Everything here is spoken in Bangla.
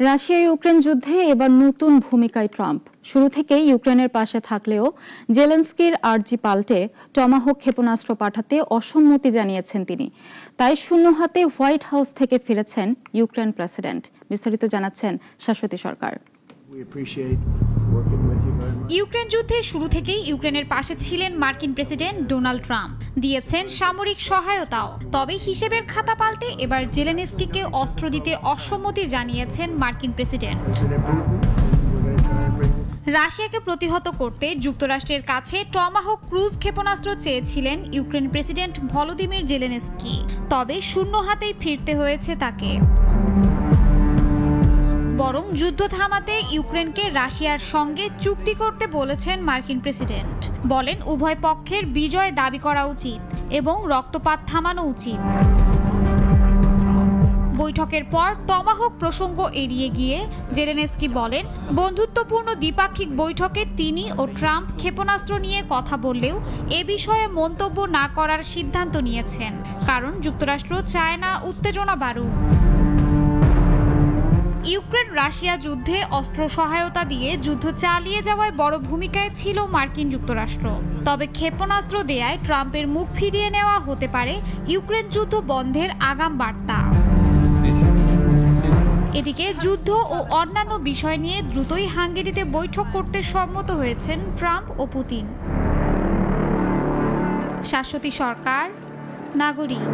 রাশিয়া ইউক্রেন যুদ্ধে এবার নতুন ভূমিকায় ট্রাম্প। শুরু থেকেই ইউক্রেনের পাশে থাকলেও জেলেনস্কির আর্জি পাল্টে টমাহক ক্ষেপণাস্ত্র পাঠাতে অসম্মতি জানিয়েছেন তিনি। তাই শূন্য হাতে হোয়াইট হাউস থেকে ফিরেছেন ইউক্রেন প্রেসিডেন্ট। বিস্তারিত জানাচ্ছেন শাশ্বতী সরকার। ইউক্রেন যুদ্ধের শুরু থেকেই ইউক্রেনের পাশে ছিলেন মার্কিন প্রেসিডেন্ট ডোনাল্ড ট্রাম্প, দিয়েছেন সামরিক সহায়তাও। তবে হিসেবের খাতা পাল্টে এবার জেলেনস্কিকে অস্ত্র দিতে অসম্মতি জানিয়েছেন মার্কিন প্রেসিডেন্ট। রাশিয়াকে প্রতিহত করতে যুক্তরাষ্ট্রের কাছে টমাহক ক্রুজ ক্ষেপণাস্ত্র চেয়েছিলেন ইউক্রেন প্রেসিডেন্ট ভলোদিমির জেলেনস্কি, তবে শূন্য হাতেই ফিরতে হয়েছে তাকে। বরং যুদ্ধ থামাতে ইউক্রেনকে রাশিয়ার সঙ্গে চুক্তি করতে বলেছেন মার্কিন প্রেসিডেন্ট। বলেন উভয় পক্ষের বিজয় দাবি করা উচিত এবং রক্তপাত থামানো উচিত। বৈঠকের পর টমাহক প্রসঙ্গ এড়িয়ে গিয়ে জেলেনস্কি বলেন, বন্ধুত্বপূর্ণ দ্বিপাক্ষিক বৈঠকে তিনি ও ট্রাম্প ক্ষেপণাস্ত্র নিয়ে কথা বললেও এ বিষয়ে মন্তব্য না করার সিদ্ধান্ত নিয়েছেন, কারণ যুক্তরাষ্ট্র চায় না উত্তেজনা বাড়ুক। ইউক্রেন রাশিয়া যুদ্ধে অস্ত্র সহায়তা দিয়ে যুদ্ধ চালিয়ে যাওয়ায় বড় ভূমিকায় ছিল মার্কিন যুক্তরাষ্ট্র। তবে ক্ষেপণাস্ত্র দেয়ায় ট্রাম্পের মুখ ফিরিয়ে নেওয়া হতে পারে ইউক্রেন যুদ্ধ বন্ধের আগাম বার্তা। এদিকে যুদ্ধ ও অন্যান্য বিষয় নিয়ে দ্রুতই হাঙ্গেরিতে বৈঠক করতে সম্মত হয়েছেন ট্রাম্প ও পুতিন। শাশ্বতী সরকার, নাগরিক।